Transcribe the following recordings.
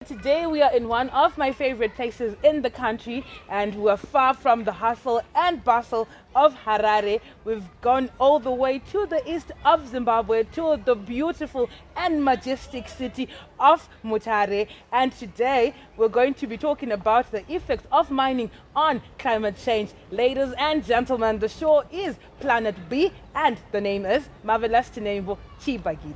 Today we are in one of my favorite places in the country, and we are far from the hustle and bustle of Harare. We've gone all the way to the east of Zimbabwe, to the beautiful and majestic city of Mutare. And today we're going to be talking about the effects of mining on climate change. Ladies and gentlemen, the show is PlanetB, and the name is Marvelous Tinembo Chibagidi.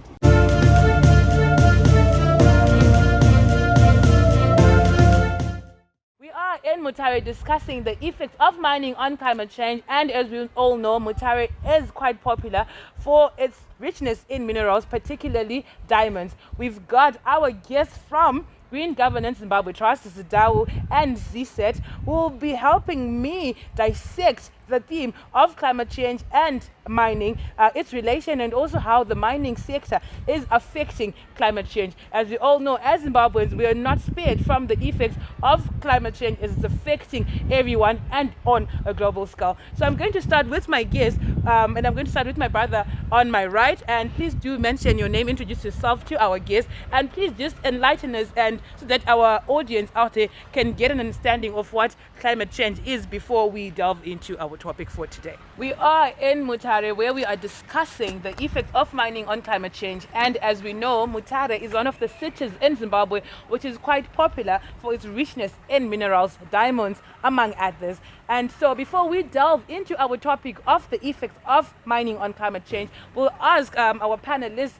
We are in Mutare discussing the effects of mining on climate change, and as we all know, Mutare is quite popular for its richness in minerals, particularly diamonds. We've got our guests from Green Governance Zimbabwe Trust, Idai and Decimated, who will be helping me dissect the theme of climate change and mining, its relation, and also how the mining sector is affecting climate change. As we all know, as Zimbabweans, we are not spared from the effects of climate change. It's affecting everyone and on a global scale. So I'm going to start with my guest, and I'm going to start with my brother on my right. And please do mention your name, introduce yourself to our guest, and please just enlighten us, and so that our audience out there can get an understanding of what climate change is before we delve into our topic for today. We are in Mutare, where we are discussing the effects of mining on climate change. And as we know, Mutare is one of the cities in Zimbabwe which is quite popular for its richness in minerals, diamonds, among others. And so before we delve into our topic of the effects of mining on climate change, we'll ask our panelists,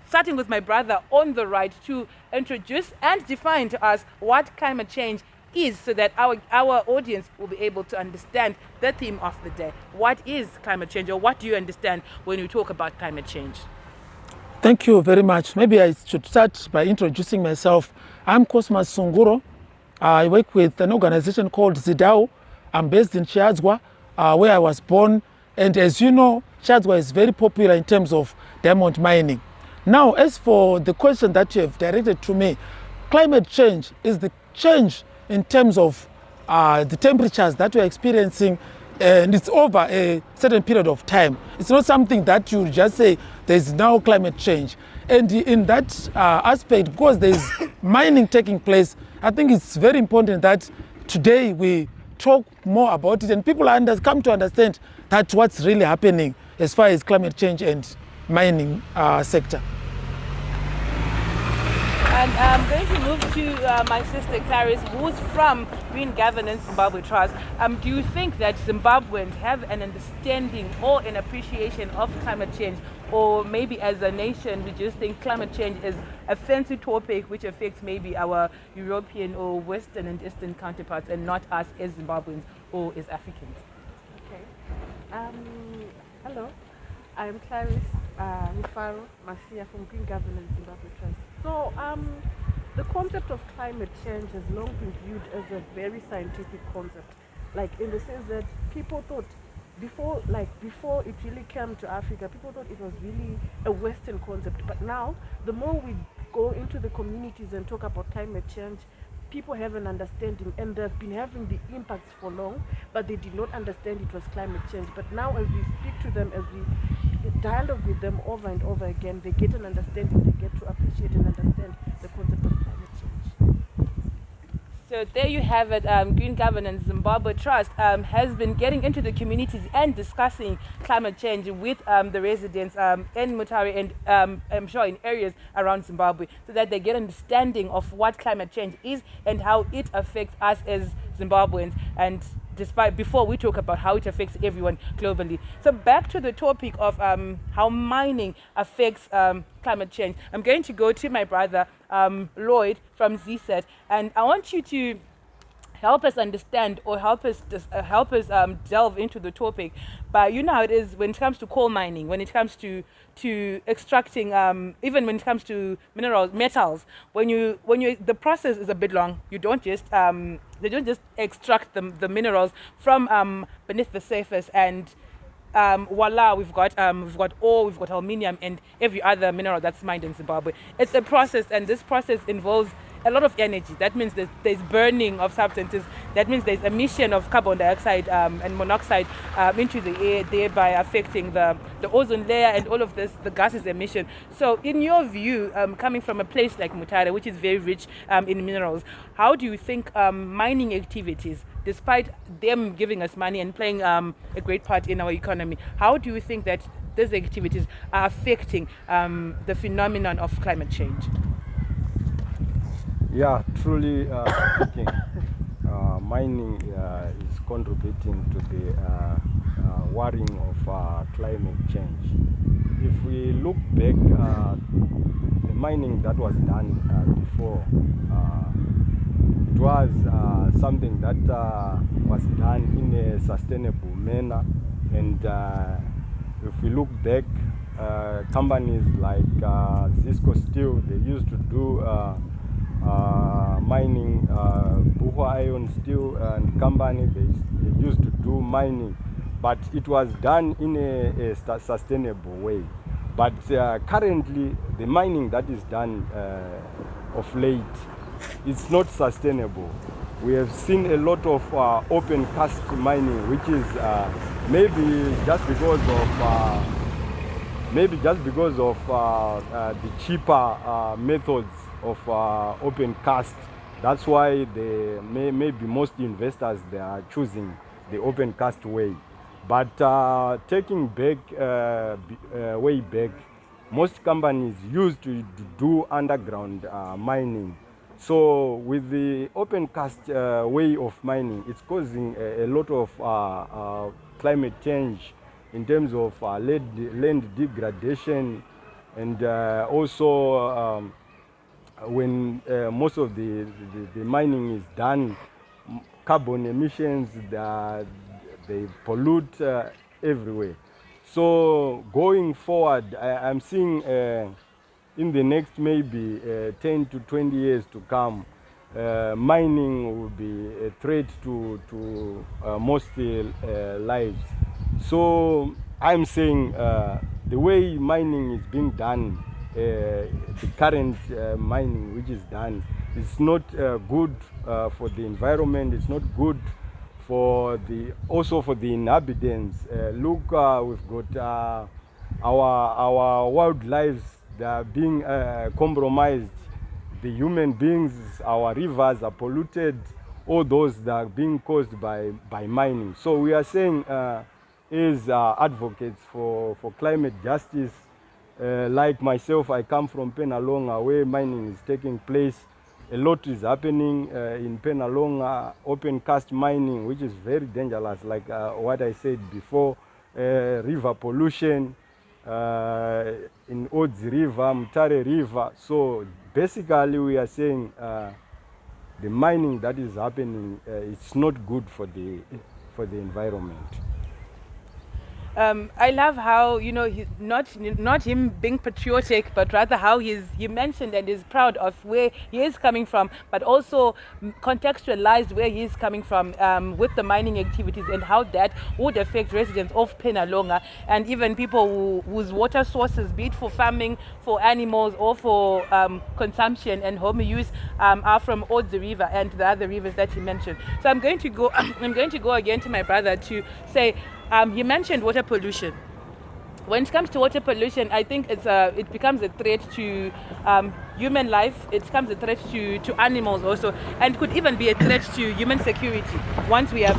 starting with my brother on the right, to introduce and define to us what climate change is, so that our audience will be able to understand the theme of the day. What is climate change, or what do you understand when you talk about climate change? Thank you very much. Maybe I should start by introducing myself. I'm Cosmas Sunguro. I work with an organization called Idai. I'm based in Hwange, where I was born. And as you know, Hwange is very popular in terms of diamond mining. Now, as for the question that you have directed to me, climate change is the change in terms of the temperatures that we're experiencing, and it's over a certain period of time. It's not something that you just say there's now climate change. And in that aspect, because there's mining taking place, I think it's very important that today we talk more about it, and people come to understand that what's really happening as far as climate change and mining sector. And I'm going to move to my sister Clarice, who's from Green Governance Zimbabwe Trust. Do you think that Zimbabweans have an understanding or an appreciation of climate change, or maybe as a nation we just think climate change is a fancy topic which affects maybe our European or Western and Eastern counterparts, and not us as Zimbabweans or as Africans? Okay. Hello. I'm Clarice Mufaro Masia from Green Governance Zimbabwe Trust. So, the concept of climate change has long been viewed as a very scientific concept, like in the sense that people thought before it really came to Africa, people thought it was really a Western concept. But now, the more we go into the communities and talk about climate change, people have an understanding, and they've been having the impacts for long, but they did not understand it was climate change. But now, as we speak to them, as we dialogue with them over and over again, they get an understanding, they get to appreciate and understand the concept of climate change. So there you have it. Green Governance Zimbabwe Trust has been getting into the communities and discussing climate change with the residents in Mutare, and I'm sure in areas around Zimbabwe, so that they get an understanding of what climate change is and how it affects us as Zimbabweans, and before we talk about how it affects everyone globally. So back to the topic of how mining affects climate change. I'm going to go to my brother Lloyd from ZSET, and I want you to help us understand, or help us delve into the topic. But you know how it is when it comes to coal mining, when it comes to extracting, even when it comes to metals, the process is a bit long. You don't just they don't just extract the minerals from beneath the surface, and voila, we've got ore, we've got aluminium, and every other mineral that's mined in Zimbabwe. It's a process, and this process involves a lot of energy. That means there's burning of substances. That means there's emission of carbon dioxide and monoxide into the air, thereby affecting the ozone layer and all of this, the gases emission. So in your view, coming from a place like Mutare, which is very rich in minerals, how do you think mining activities, despite them giving us money and playing a great part in our economy, how do you think that these activities are affecting the phenomenon of climate change? Yeah, truly speaking, mining is contributing to the worrying of climate change. If we look back, the mining that was done before, it was something that was done in a sustainable manner. And if we look back, companies like Cisco Steel, they used to do mining, Buho Iron Steel and company, they used to do mining, but it was done in a sustainable way. But currently, the mining that is done of late, it's not sustainable. We have seen a lot of open cast mining, which is maybe just because of the cheaper methods of open cast. That's why maybe most investors, they are choosing the open cast way. But taking back way back, most companies used to do underground mining. So with the open cast way of mining, it's causing a lot of climate change in terms of land degradation, and also when most of the mining is done, carbon emissions, they pollute everywhere. So going forward, I'm seeing in the next maybe 10 to 20 years to come, mining will be a threat to most lives. So I'm saying the way mining is being done, the current mining which is done, is not good for the environment. It's not good for also for the inhabitants. Look, we've got our wildlife, they are being compromised. The human beings, our rivers are polluted. All those that are being caused by mining. So we are saying, as advocates for climate justice, like myself, I come from Penalonga, where mining is taking place. A lot is happening in Penalonga, open cast mining, which is very dangerous, like what I said before, river pollution in Odzi River, Mutare River. So basically we are saying the mining that is happening, it's not good for the environment. I love how, you know, not him being patriotic, but rather how he mentioned and is proud of where he is coming from, but also contextualized where he is coming from with the mining activities and how that would affect residents of Penalonga and even people whose water sources, be it for farming, for animals, or for consumption and home use, are from Odzi River and the other rivers that he mentioned. So I'm going to go again to my brother to say, you mentioned water pollution. When it comes to water pollution, I think it becomes a threat to human life. It becomes a threat to animals also, and could even be a threat to human security once we have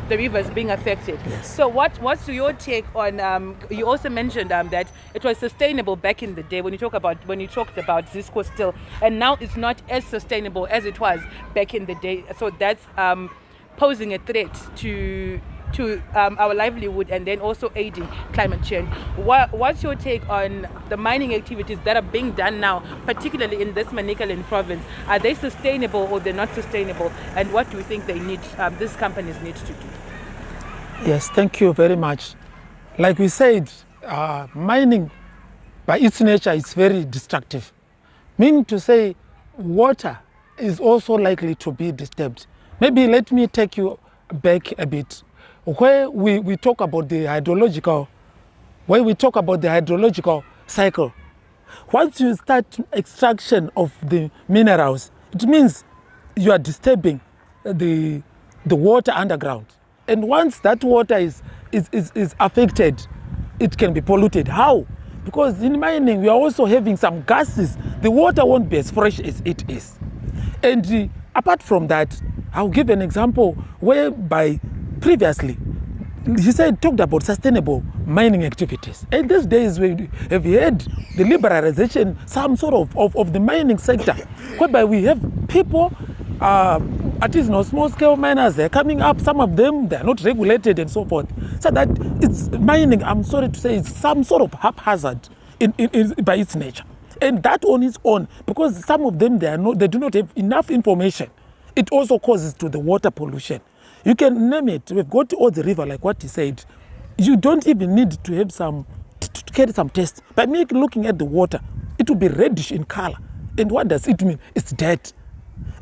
the rivers being affected. Yes. So what's your take on? You also mentioned that it was sustainable back in the day when you talked about Cisco Steel, and now it's not as sustainable as it was back in the day. So that's posing a threat to our livelihood and then also aiding climate change. What's your take on the mining activities that are being done now, particularly in this Manicaland province? Are they sustainable or they're not sustainable? And what do you think these companies need to do? Yes, thank you very much. Like we said, mining by its nature is very destructive. Meaning to say, water is also likely to be disturbed. Maybe let me take you back a bit. Where we talk about the hydrological cycle, once you start extraction of the minerals, it means you are disturbing the water underground. And once that water is affected, it can be polluted. How? Because in mining, we are also having some gases. The water won't be as fresh as it is. And apart from that, I'll give an example whereby previously, talked about sustainable mining activities. And these days, we have had the liberalization, some sort of the mining sector, whereby we have people, at least small scale miners, they're coming up. Some of them, they're not regulated and so forth. So that it's mining, I'm sorry to say, it's some sort of haphazard by its nature. And that on its own, because some of them, they do not have enough information, it also causes to the water pollution. You can name it. We've got all the river, like what he said. You don't even need to have to carry some tests. By looking at the water, it will be reddish in color. And what does it mean? It's dead.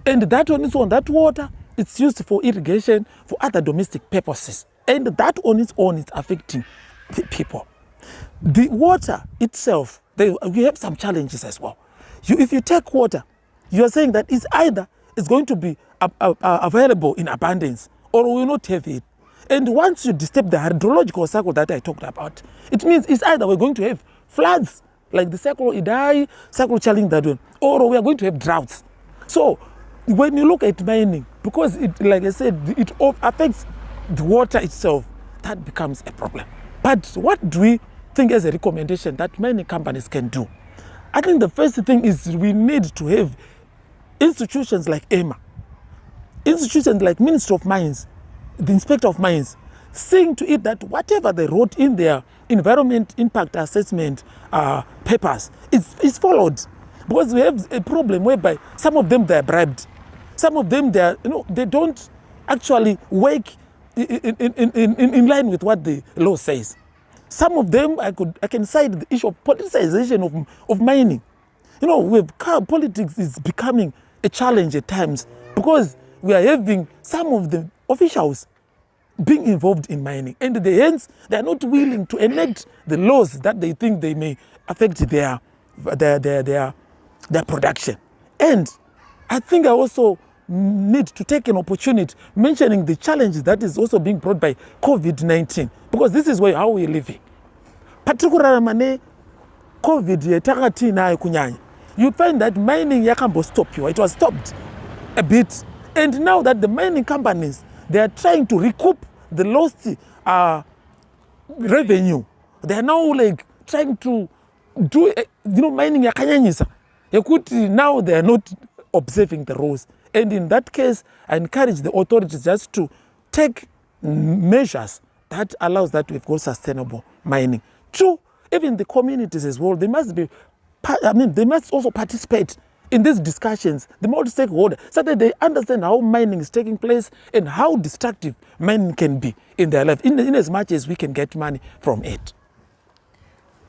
And that on its own, that water, it's used for irrigation, for other domestic purposes. And that on its own is affecting people. The water itself, we have some challenges as well. If you take water, you are saying that it's going to be available in abundance, or we will not have it. And once you disturb the hydrological cycle that I talked about, it means it's either we're going to have floods, like the Cyclone Idai, Cyclone challenge that one, or we are going to have droughts. So when you look at mining, because it, like I said, it affects the water itself, that becomes a problem. But what do we think as a recommendation that mining companies can do? I think the first thing is we need to have institutions like EMA, institutions like Ministry of Mines, the Inspector of Mines, seeing to it that whatever they wrote in their environment impact assessment papers is followed. Because we have a problem whereby some of them, they're bribed. Some of them, they don't actually work in line with what the law says. Some of them, I can cite the issue of politicization of mining. Politics is becoming a challenge at times because we are having some of the officials being involved in mining, and hence they are not willing to enact the laws that they think they may affect their production. And I think I also need to take an opportunity mentioning the challenge that is also being brought by COVID-19, because this is how we live. Particularly COVID, you find that mining yakambo stop you. It was stopped a bit. And now that the mining companies, they are trying to recoup the lost revenue. They are now trying to do, mining yakanyanyisa. Now they are not observing the rules. And in that case, I encourage the authorities just to take measures that allows that we've got sustainable mining. Two, even the communities as well, they must also participate in these discussions, the multi-stakeholder, so that they understand how mining is taking place and how destructive mining can be in their life, in as much as we can get money from it.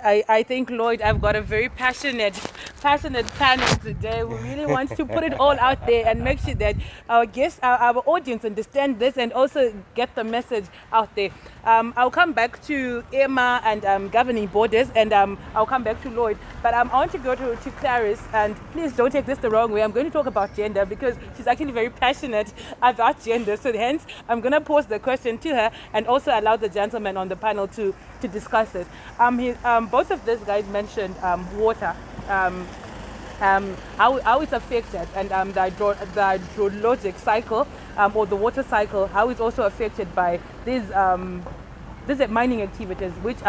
I think, Lloyd, I've got a very passionate panel today. We really want to put it all out there and make sure that our guests, our audience understand this and also get the message out there. I'll come back to Emma and governing borders, and I'll come back to Lloyd. But I want to go to Clarice, and please don't take this the wrong way. I'm going to talk about gender because she's actually very passionate about gender. So hence, I'm going to pose the question to her and also allow the gentleman on the panel to discuss it. Both of these guys mentioned water, how it's affected, and the hydrologic cycle or the water cycle, how it's also affected by these mining activities, which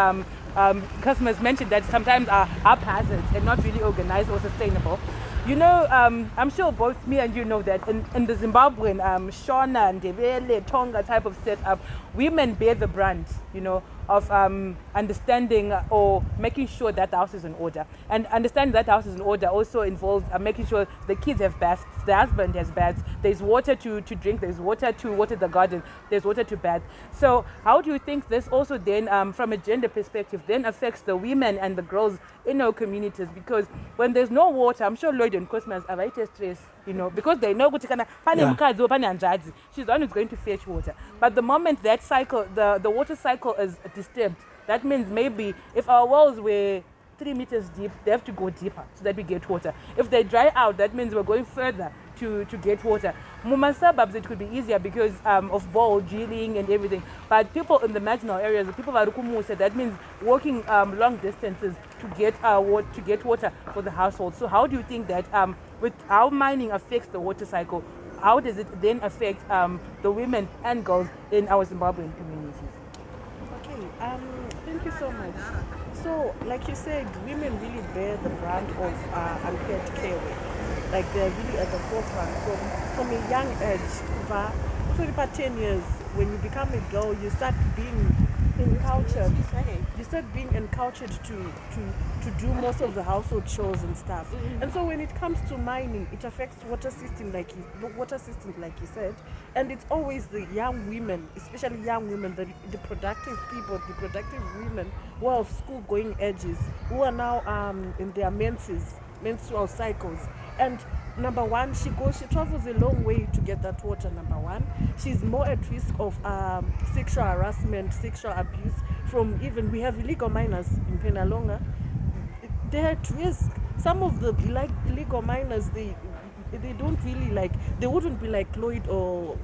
customers mentioned that sometimes are haphazard and not really organized or sustainable. I'm sure both me and you know that in the Zimbabwean Shona and Ndebele, Tonga type of setup, women bear the brunt, of understanding or making sure that the house is in order. And understanding that the house is in order also involves making sure the kids have baths, the husband has baths, there's water to drink, there's water to water the garden, there's water to bath. So how do you think this also then, from a gender perspective, then affects the women and the girls in our communities? Because when there's no water, I'm sure Lloyd and Cosmas are very stressed, because they know she's the one who's going to fetch water. But the moment that cycle, the water cycle is disturbed, that means maybe if our wells were 3 meters deep, they have to go deeper so that we get water. If they dry out, that means we're going further to get water. Muma suburbs, it could be easier because of bore drilling and everything. But people in the marginal areas, the people of Kumusa, that means walking long distances to get water for the household. So how do you think that with how mining affects the water cycle, how does it then affect the women and girls in our Zimbabwean communities? Okay, thank you so much. So, like you said, women really bear the brunt of unpaid care work. Like they're really at the forefront from a young age. For about 10 years, when you become a girl, you start being encultured. You start being encultured to do most of the household chores and stuff. And so when it comes to mining, it affects water system like you said. And it's always the young women, especially young women, the productive people, the productive women who are of school-going ages, who are now in their menstrual cycles. And number one, she travels a long way to get that water. Number one, she's more at risk of sexual harassment, sexual abuse from even, we have illegal miners in Penalonga. They're at risk. Some of the illegal miners, they don't really they wouldn't be like Lloyd or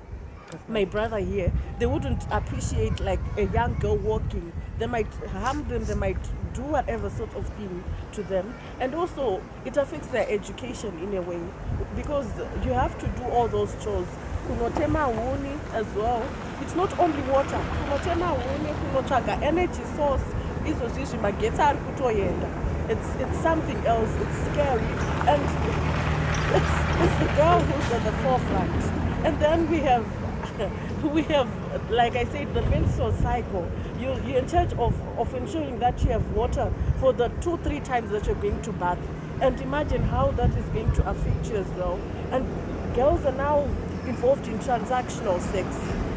my brother here. They wouldn't appreciate like a young girl walking. They might harm them, they might do whatever sort of thing to them. And also it affects their education in a way, because you have to do all those chores. Kunotema wuni as well. It's not only water. Kunotema wuni, kunochaga energy source. It's something else. It's scary. And it's the girl who's at the forefront. And then we have like I said, the menstrual cycle. You're in charge of ensuring that you have water for the 2-3 times that you're going to bath. And imagine how that is going to affect you as well. And girls are now involved in transactional sex,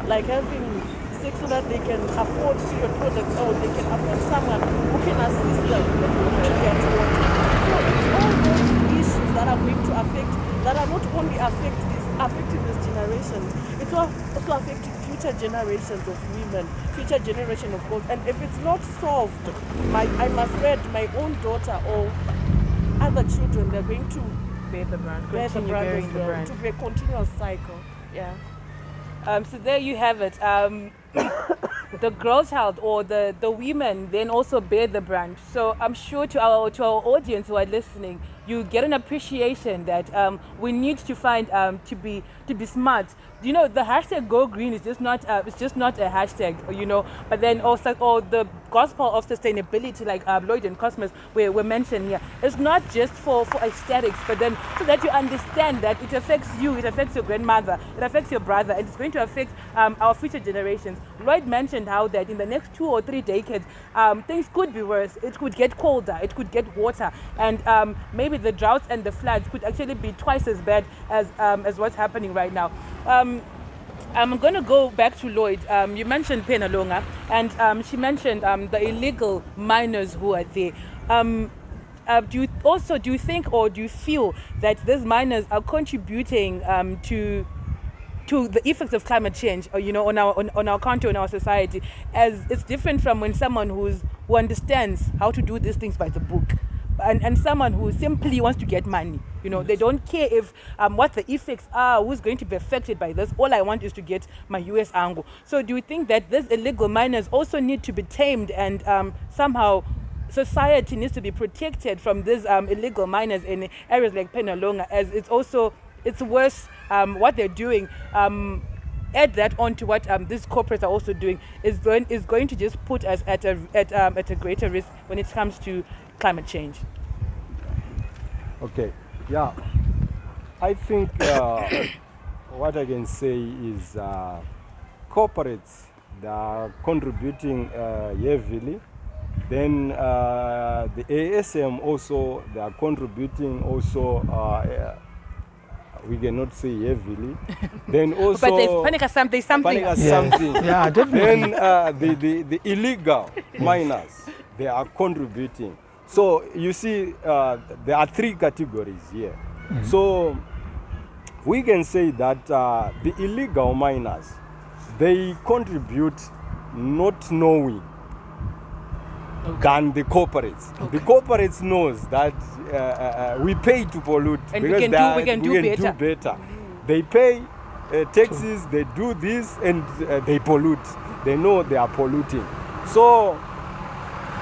like having sex so that they can afford period products, or they can afford someone who can assist them to get water. So it's all those issues that are going to affect, that are not only affecting this generation, it's also affecting future generations of women, future generation of girls. And if it's not solved, I'm afraid my own daughter or other children, they're going to Bear the brunt. bear the Continue brunt bearing as the well. brunt. To be a continuous cycle. Yeah. So there you have it. The girl child or the women then also bear the brunt. So I'm sure to our audience who are listening, you get an appreciation that we need to find to be smart. You know, the hashtag Go Green is just not a hashtag, you know. But then also, the gospel of sustainability, like Lloyd and Cosmos were mentioned here, it's not just for aesthetics, but then so that you understand that it affects you, it affects your grandmother, it affects your brother, and it's going to affect our future generations. Lloyd mentioned how that in the next 2 or 3 decades, things could be worse. It could get colder, it could get hotter, and maybe the droughts and the floods could actually be twice as bad as what's happening right now. I'm going to go back to Lloyd. You mentioned Penalonga, and she mentioned the illegal miners who are there. Do you think or do you feel that these miners are contributing to the effects of climate change, or, you know, on our country, on our society, as it's different from when someone who understands how to do these things by the book, and someone who simply wants to get money. You know, they don't care if what the effects are, who's going to be affected by this. All I want is to get my US angle. So do you think that these illegal miners also need to be tamed, and somehow society needs to be protected from these illegal miners in areas like Penalonga, as it's worse what they're doing? Add that on to what these corporates are also doing is going to just put us at a greater risk when it comes to climate change. Okay, yeah. I think what I can say is corporates, they are contributing heavily. Then the ASM also, they are contributing also, we cannot say heavily. Then also, but there's something. something. Yeah, definitely. Then the illegal miners, they are contributing. So you see, there are 3 categories here. Mm-hmm. So we can say that the illegal miners, they contribute not knowing. than the corporates. The corporates knows that we pay to pollute And because we can do better. They pay taxes, they do this, and they pollute. They know they are polluting. So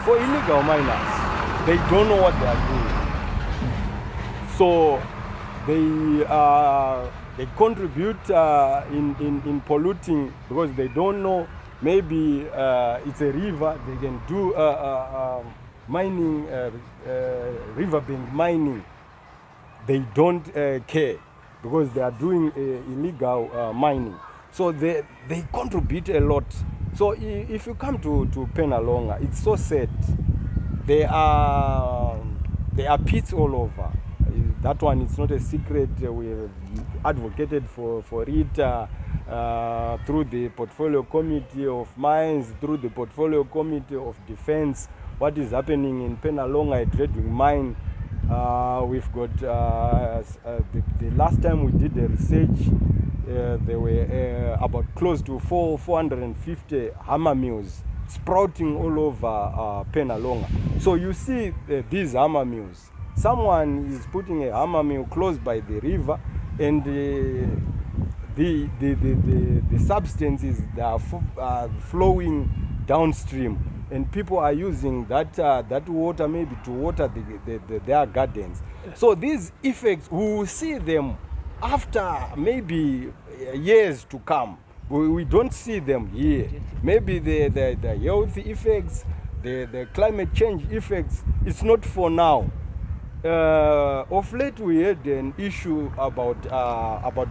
for illegal miners, they don't know what they are doing. So they contribute in polluting because they don't know. Maybe it's a river, they can do mining, riverbank mining. They don't care because they are doing illegal mining. So they contribute a lot. So if you come to Penalonga, it's so sad. There are pits all over. That one is not a secret. We have advocated for it through the Portfolio Committee of Mines, through the Portfolio Committee of Defense. What is happening in Penalonga, a dredging mine. We've got, the last time we did the research, there were about close to 450 hammer mills sprouting all over Penalonga. So you see these hammer mills. Someone is putting a hammer mill close by the river, and the substances that are flowing downstream, and people are using that water maybe to water their gardens. Yes. So these effects, we will see them after maybe years to come. We don't see them here. Maybe the health effects, the climate change effects, it's not for now. Of late we had an issue about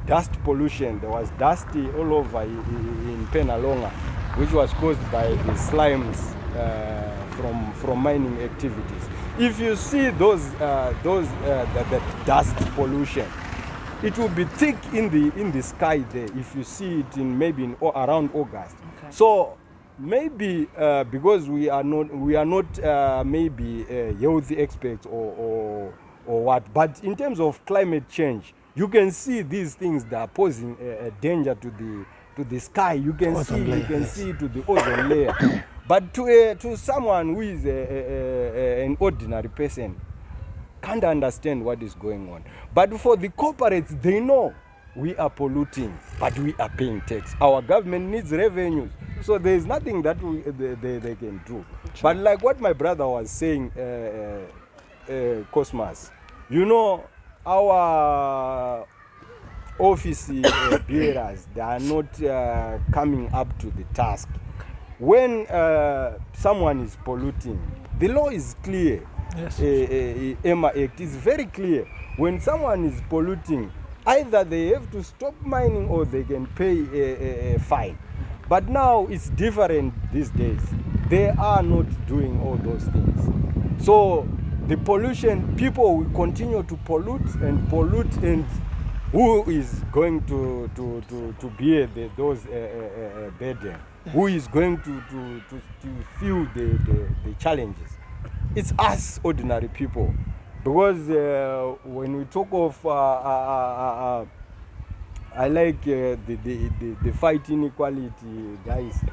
dust pollution. There was dust all over in Penalonga, which was caused by the slimes from mining activities. If you see that dust pollution, it will be thick in the sky there. If you see it maybe around August. Okay. So maybe because we are not maybe healthy experts or what, but in terms of climate change, you can see these things that are posing a danger to the sky. You can see to the ozone layer. But to someone who is an ordinary person, can't understand what is going on. But for the corporates, they know we are polluting, but we are paying tax. Our government needs revenues, so there is nothing that they can do. But like what my brother was saying, Cosmas, you know, our office bearers, they are not coming up to the task. When someone is polluting, the law is clear. Yes. EMA Act is very clear. When someone is polluting, either they have to stop mining or they can pay a fine. But now it's different these days. They are not doing all those things. So the pollution, people will continue to pollute, and who is going to bear those burden? Who is going to feel the challenges? It's us ordinary people, because when we talk of I like the fight inequality, guys.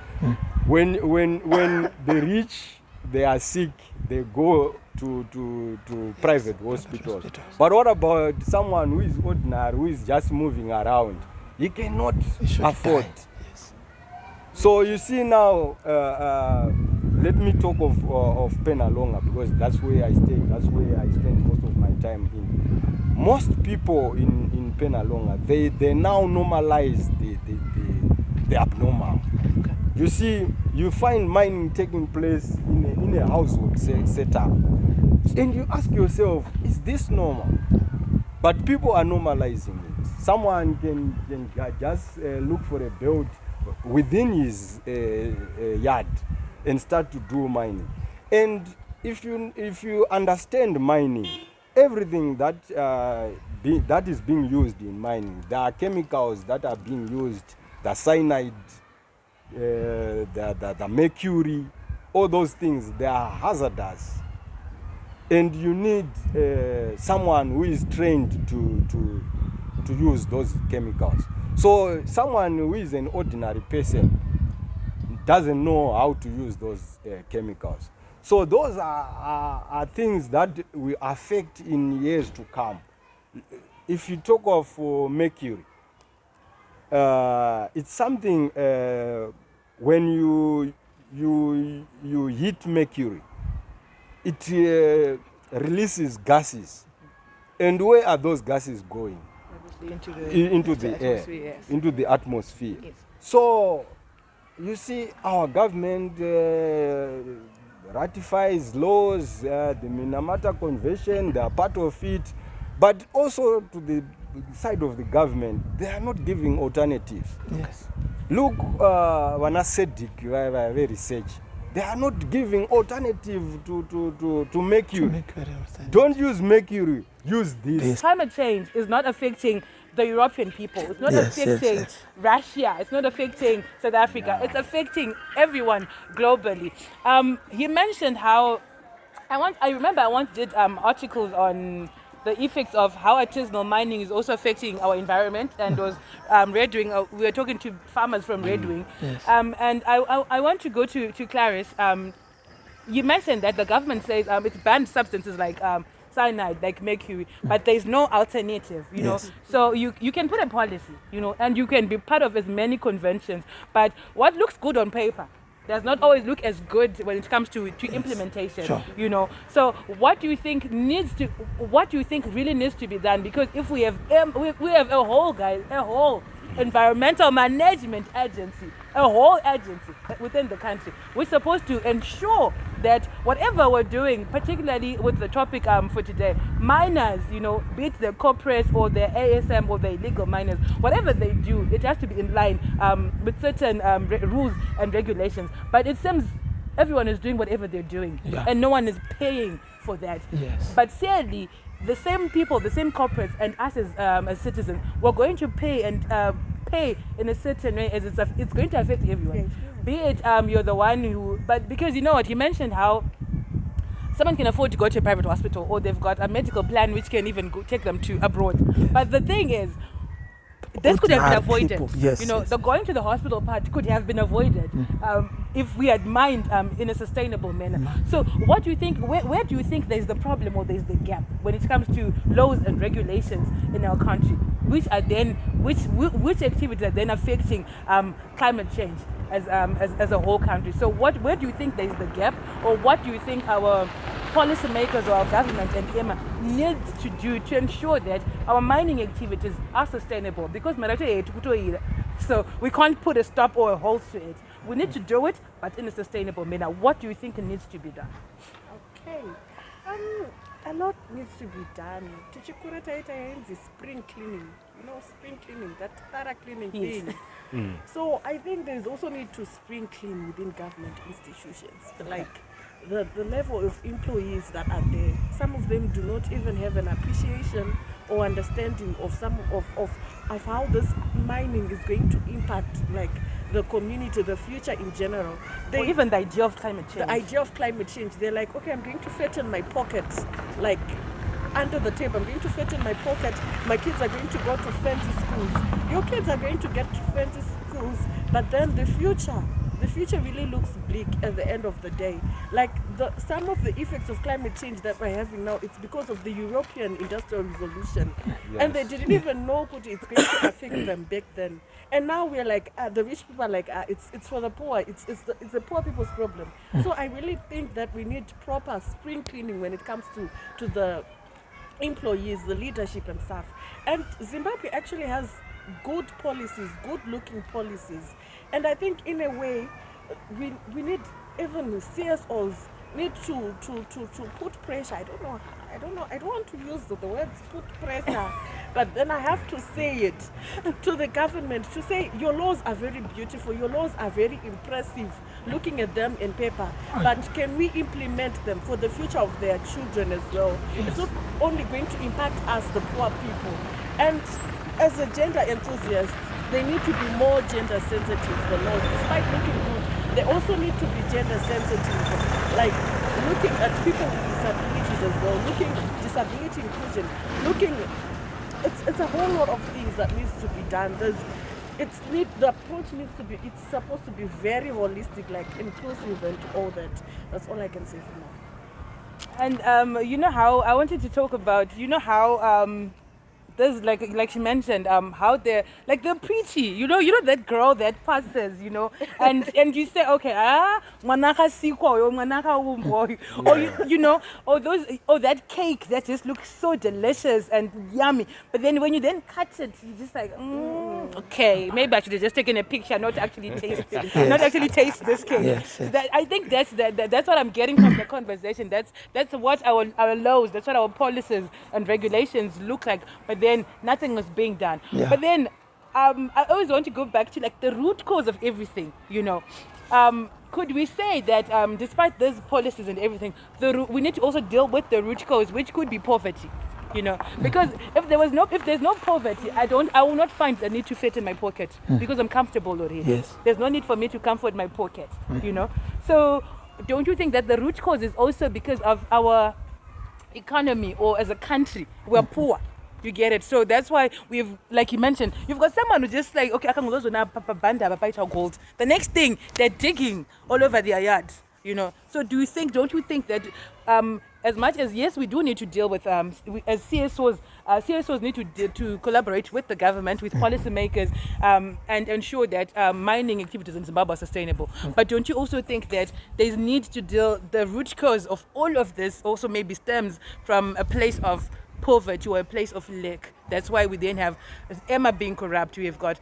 When the rich, they are sick, they go to private hospitals. But what about someone who is ordinary, who is just moving around? He cannot afford. Yes. So you see now. Let me talk of Penalonga, because that's where I stay. That's where I spend most of my time in. Most people in Penalonga, they now normalize the abnormal. Okay. You see, you find mining taking place in a household setup, and you ask yourself, is this normal? But people are normalizing it. Someone can just look for a belt within his yard and start to do mining. And if you understand mining, everything that is being used in mining, there are chemicals that are being used, the cyanide, the mercury, all those things, they are hazardous. And you need someone who is trained to use those chemicals. So someone who is an ordinary person doesn't know how to use those chemicals. So those are things that will affect in years to come. If you talk of mercury, it's something when you hit mercury, it releases gases. And where are those gases going? Into the air, yes. into the atmosphere. Yes. So you see, our government ratifies laws, the Minamata Convention, they are part of it, but also to the side of the government, they are not giving alternatives. Yes. Look, when I said research, they are not giving alternative to mercury. Don't use mercury, use this. Climate change is not affecting the European people. It's not affecting Russia. It's not affecting South Africa. It's affecting everyone globally. He mentioned how I remember I once did articles on the effects of how artisanal mining is also affecting our environment, and was Red Wing. We were talking to farmers from Red Wing, Yes. and I want to go to Clarice. You mentioned that the government says it's banned substances like cyanide, like mercury, but there's no alternative, you know. So you can put a policy, you know, and you can be part of as many conventions, but what looks good on paper does not always look as good when it comes to implementation, Sure. you know. So what do you think really needs to be done? Because if we have a whole environmental management agency, a whole agency within the country, we're supposed to ensure that whatever we're doing, particularly with the topic for today, miners, you know, be it the corporates or the ASM or the illegal miners, whatever they do, it has to be in line with certain rules and regulations. But it seems everyone is doing whatever they're doing, and no one is paying for that. Yes. But sadly, the same people, the same corporates, and us as citizens, we're going to pay and pay in a certain way, as it's going to affect everyone. Yes. Be it you're the one who, but because you know what, he mentioned how someone can afford to go to a private hospital, or they've got a medical plan which can even take them to abroad. But the thing is, this could have been avoided. People. Yes, you know, yes. the going to the hospital part could have been avoided if we had mined in a sustainable manner. So what do you think, where do you think there's the problem or there's the gap when it comes to laws and regulations in our country, which activities are then affecting climate change as a whole country? So where do you think there's the gap, or what do you think our policymakers or our government and EMA needs to do to ensure that our mining activities are sustainable? Because so we can't put a stop or a halt to it. We need to do it, but in a sustainable manner. What do you think needs to be done? Okay. A lot needs to be done. The spring cleaning, you know, spring cleaning, that thorough cleaning Yes. thing. So I think there's also need to spring clean within government institutions. Like the level of employees that are there, some of them do not even have an appreciation or understanding of of how this mining is going to impact, like, the community, the future in general. Or even the idea of climate change. The idea of climate change, they're like, okay, I'm going to fatten my pockets, like under the table. I'm going to fatten my pocket. My kids are going to go to fancy schools. Your kids are going to get to fancy schools, but then the future really looks bleak at the end of the day. Like some of the effects of climate change that we're having now, it's because of the European Industrial Revolution. And they didn't even know what it's going to affect them back then. And now we're like, the rich people are like, it's for the poor. It's the poor people's problem. So I really think that we need proper spring cleaning when it comes to the employees, the leadership and stuff. And Zimbabwe actually has good policies, good looking policies. And I think in a way, we need, even CSOs need to put pressure. I don't know, I don't want to use the words put pressure, but then I have to say it to the government, to say your laws are very beautiful, your laws are very impressive, looking at them in paper, but can we implement them for the future of their children as well? It's not only going to impact us, the poor people. And as a gender enthusiast, they need to be more gender sensitive, the laws, despite looking good. They also need to be gender sensitive, like looking at people with disabilities as well, looking disability inclusion, it's a whole lot of things that needs to be done. the approach needs to be, it's supposed to be very holistic, like inclusive and all that. That's all I can say for now. And you know how I wanted to talk about, you know how there's like she mentioned, how they're preachy, you know that girl that passes, and you say, okay, manaka sikwa or manaka umboy, or you know, or that cake that just looks so delicious and yummy, but then when you then cut it, you just like, okay, maybe I should have just taken a picture, not actually taste it, Yes. not actually taste this cake. Yes, yes. That, I think that's what I'm getting from the conversation. That's what our laws, that's what our policies and regulations look like. But then nothing was being done. Yeah. But then I always want to go back to like the root cause of everything. Could we say that despite those policies and everything, we need to also deal with the root cause, which could be poverty? Because if there's no poverty, I will not find the need to fit in my pocket because I'm comfortable already. Yes. There's no need for me to comfort my pocket, So don't you think that the root cause is also because of our economy, or as a country, we're poor? You get it? So that's why we've, like you mentioned, you've got someone who just like, okay, I can go to banda, gold. The next thing, they're digging all over their yard, So don't you think that as much as, yes, we do need to deal with, as CSOs need to collaborate with the government, with policymakers, and ensure that mining activities in Zimbabwe are sustainable. But don't you also think that there's need to the root cause of all of this also maybe stems from a place of poverty or a place of lack? That's why we then have Emma being corrupt. We've got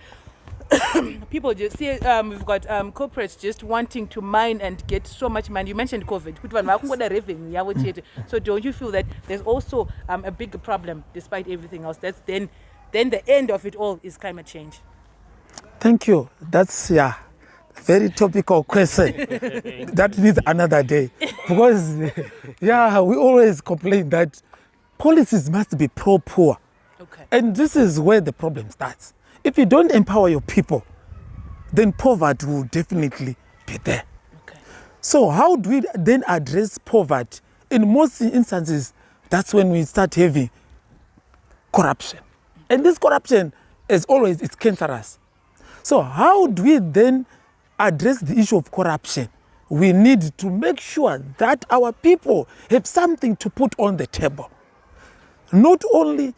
people just see, we've got corporates just wanting to mine and get so much money. You mentioned COVID. So don't you feel that there's also a big problem despite everything else? That's then the end of it all is climate change. Thank you. That's very topical question. That needs another day. Because we always complain that policies must be pro-poor. Okay. And this is where the problem starts. If you don't empower your people, then poverty will definitely be there. Okay. So how do we then address poverty? In most instances, that's when we start having corruption. And this corruption, as always, is cancerous. So how do we then address the issue of corruption? We need to make sure that our people have something to put on the table. Not only,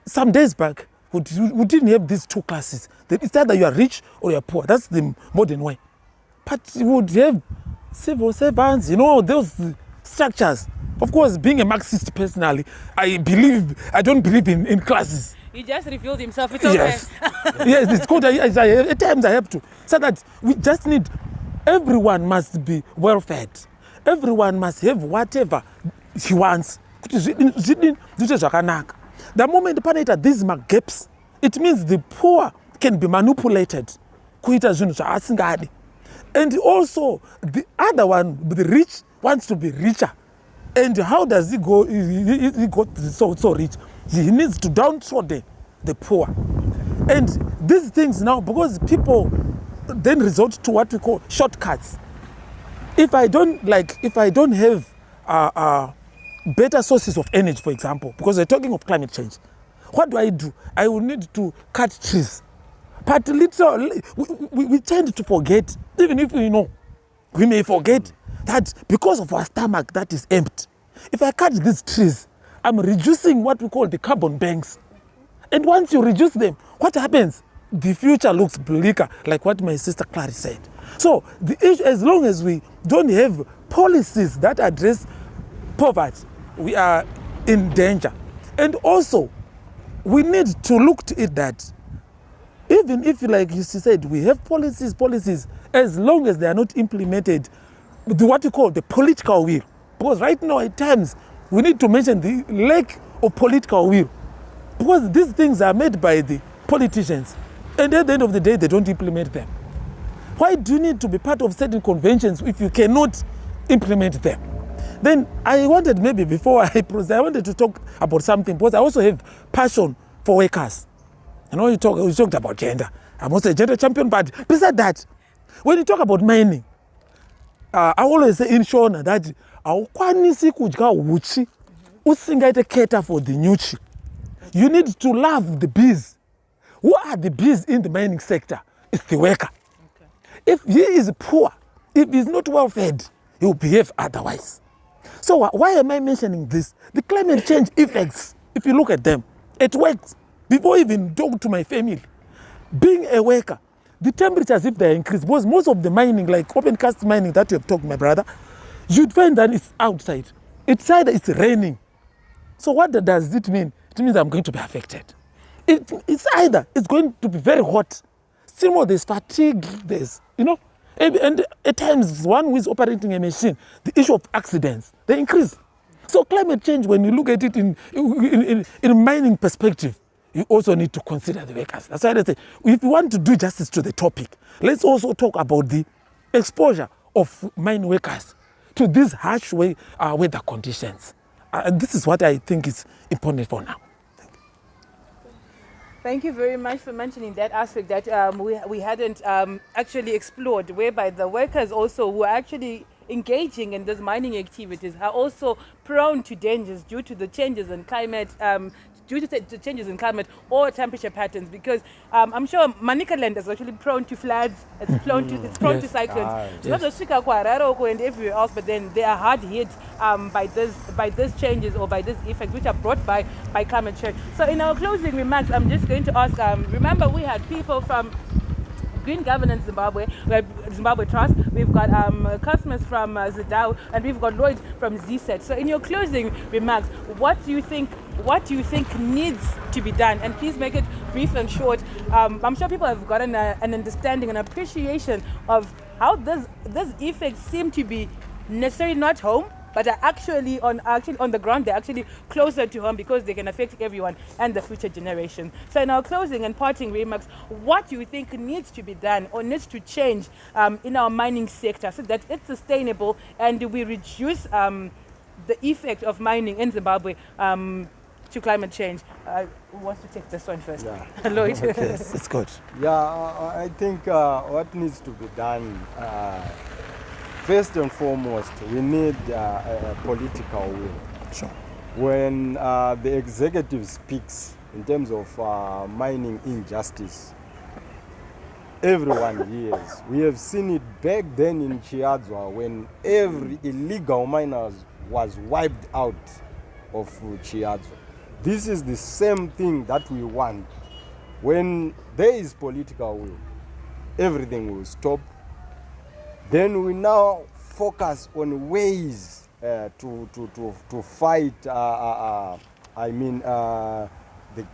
some days back, we didn't have these two classes. It's either you are rich or you are poor. That's the modern way. But you would have civil servants, those structures. Of course, being a Marxist personally, I don't believe in classes. He just revealed himself. It's okay. Yes. Yes, it's good. At times I have to. So that we just need, everyone must be well fed. Everyone must have whatever he wants. The moment the these gaps, it means the poor can be manipulated. And also the other one, the rich, wants to be richer. And how does he go? He got so rich. He needs to downtrodden the poor. And these things now, because people then resort to what we call shortcuts. If I don't have better sources of energy, for example, because we're talking of climate change, what do? I will need to cut trees. But literally, we tend to forget, even if we may forget that because of our stomach that is empty. If I cut these trees, I'm reducing what we call the carbon banks. And once you reduce them, what happens? The future looks bleaker, like what my sister Clary said. So the issue, as long as we don't have policies that address poverty, we are in danger. And also, we need to look to it that even if, like you said, we have policies, as long as they are not implemented with what we call the political will. Because right now, at times, we need to mention the lack of political will. Because these things are made by the politicians. And at the end of the day, they don't implement them. Why do you need to be part of certain conventions if you cannot implement them? Then I wanted, maybe before I proceed, I wanted to talk about something, because I also have passion for workers. We talked about gender. I'm also a gender champion, but besides that, when you talk about mining, I always say in Shona that awukwanisi kudya uchi usingaite cater for the nyuchi. You need to love the bees. Who are the bees in the mining sector? It's the worker. Okay. If he is poor, if he's not well fed, he will behave otherwise. So why am I mentioning this? The climate change effects, if you look at them, it works. Before even talk to my family, being a worker, the temperatures, if they increase, because most of the mining, like open cast mining that you have talked, my brother, you'd find that it's outside. It's either it's raining. So what does it mean? It means I'm going to be affected. It's either it's going to be very hot. Still more, there's fatigue, there's, and at times one who is operating a machine, the issue of accidents, they increase. So climate change, when you look at it in a mining perspective, you also need to consider the workers. That's why I say, if you want to do justice to the topic, let's also talk about the exposure of mine workers to these harsh weather conditions. This is what I think is important for now. Thank you very much for mentioning that aspect that we hadn't actually explored, whereby the workers also who are actually engaging in these mining activities are also prone to dangers due to the changes in climate, or temperature patterns, because I'm sure Manicaland is actually prone to floods, it's prone to cyclones. It's not just Chicago and everywhere else, but then they are hard hit by these changes or by these effects which are brought by climate change. So in our closing remarks, I'm just going to ask, remember we had people from Green Governance Zimbabwe, Zimbabwe Trust, we've got customers from Zidao, and we've got Lloyd from ZSET. So in your closing remarks, what do you think needs to be done? And please make it brief and short. I'm sure people have gotten an understanding and appreciation of how these effects seem to be necessarily not home, but are actually on the ground. They're actually closer to home because they can affect everyone and the future generation. So in our closing and parting remarks, what do you think needs to be done or needs to change in our mining sector so that it's sustainable and we reduce the effect of mining in Zimbabwe to climate change? Who wants to take this one first? Yeah. Lloyd. Okay, it's good. Yeah, I think what needs to be done, first and foremost, we need a political will. Sure. When the executive speaks in terms of mining injustice, everyone hears. We have seen it back then in Chiadzwa when every illegal miner was wiped out of Chiadzwa. This is the same thing that we want. When there is political will, everything will stop. Then we now focus on ways to fight the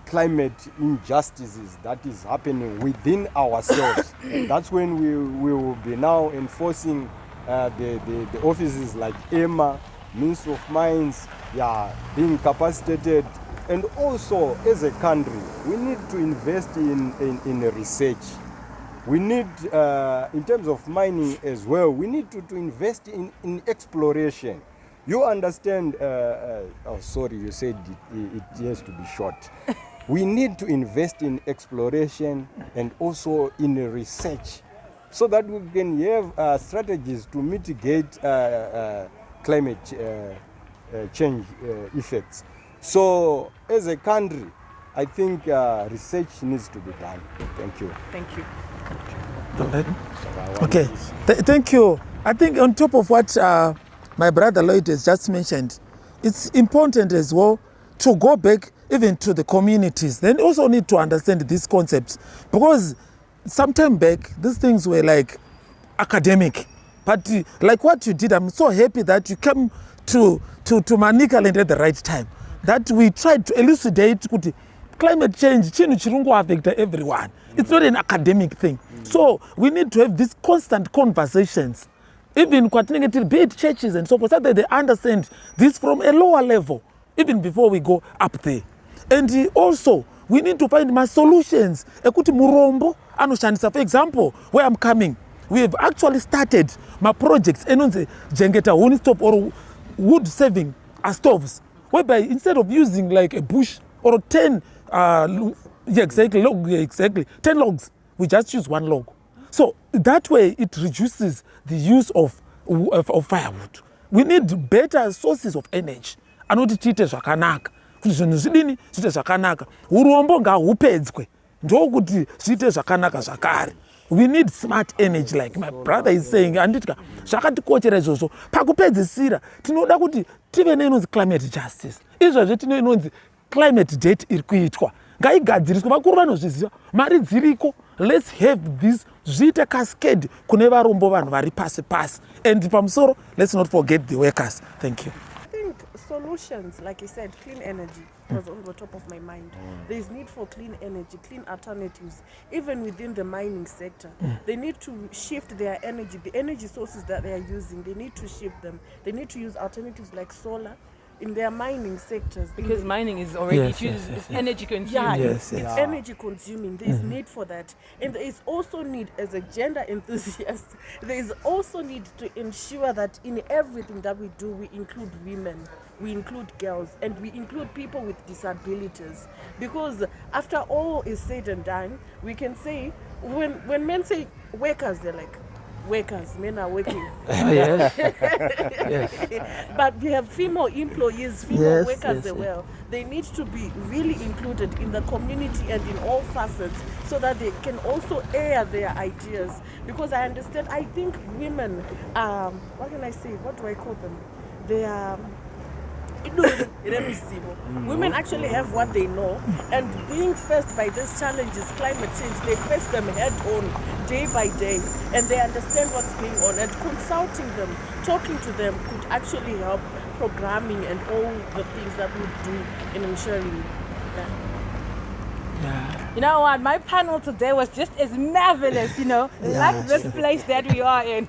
climate injustices that is happening within ourselves. That's when we will be now enforcing the offices like EMA, Ministry of Mines, being capacitated. And also, as a country, we need to invest in research. We need, in terms of mining as well, we need to invest in exploration. You understand, sorry, you said it has to be short. We need to invest in exploration and also in research so that we can have strategies to mitigate climate change effects. So, as a country, I think research needs to be done. Thank you. Thank you. Okay, thank you. I think on top of what my brother Lloyd has just mentioned, it's important as well to go back even to the communities. They also need to understand these concepts, because some time back, these things were like academic. But like what you did, I'm so happy that you came to Manicaland at the right time. That we tried to elucidate climate change, chirungu affect everyone. It's not an academic thing. So we need to have these constant conversations, even be it churches and so forth, so that they understand this from a lower level, even before we go up there. And also, we need to find my solutions. For example, where I'm coming, we have actually started my projects, Jengeta Stop or wood saving stoves, whereby instead of using like a bush or 10 10 logs, we just use one log. So that way it reduces the use of firewood. We need better sources of energy. Anoti tiite zvakanaka. Kuti zvinhu zvidini zviite zvakanaka. Urombo ngahupedzwe. ndokuti zviite zvakanaka zvakare. We need smart energy like my brother is saying. Anditika zvakatikochera izvozvo. Pakupedzisira tinoda kuti tive neinonzi climate justice. Izvozvo tino inonzi climate debt iri kuitwa. Ngaigadziriswe, vakuru vanozviziva, mari dziriko. Let's have this zviite cascade kune varombo vanhu vari pasi pasi. And pamusoro, let's not forget the workers. Thank you. Solutions, like you said, clean energy was on the top of my mind. There is need for clean energy, clean alternatives, even within the mining sector. They need to shift their energy, the energy sources that they are using, they need to shift them. They need to use alternatives like solar in their mining sectors. Because mining is already it's energy consuming. Yeah, Yes, it's yes. energy consuming. There is need for that. And there is also need, as a gender enthusiast, there is also need to ensure that in everything that we do, we include women, we include girls, and we include people with disabilities. Because after all is said and done, we can say, when men say workers, they're like, workers, men are working. Yes. But we have female employees, female Yes, workers yes, as well. They need to be really included in the community and in all facets so that they can also air their ideas. Because I understand, I think women, what can I say? What do I call them? They are... Women actually have what they know, and being faced by these challenges, climate change, they face them head on, day by day, and they understand what's going on. And consulting them, talking to them could actually help programming and all the things that we do in ensuring that. You know what? My panel today was just as marvelous, you know, like this place that we are in.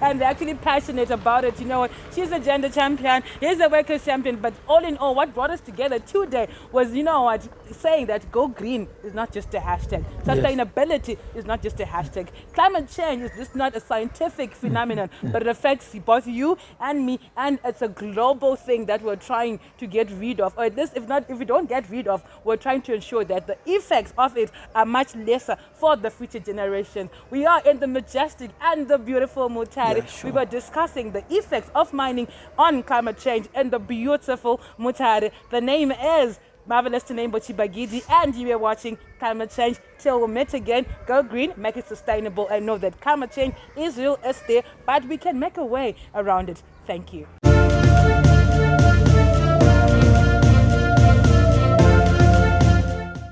And they're actually passionate about it. You know what? She's a gender champion, he's a workers champion, but all in all, what brought us together today was, you know what, saying that go green is not just a hashtag. Sustainability is not just a hashtag. Climate change is just not a scientific phenomenon, but it affects both you and me, and it's a global thing that we're trying to get rid of. Or at least, if we don't get rid of, we're trying to ensure that the effects of it are much lesser for the future generations. We are in the majestic and the beautiful Mutare. We were discussing the effects of mining on climate change in the beautiful Mutare. The name is Marvelous to name Bochibagidi, and you are watching Climate Change. Till we meet again, go green, make it sustainable, and know that climate change is real, it's there, but we can make a way around it. Thank you.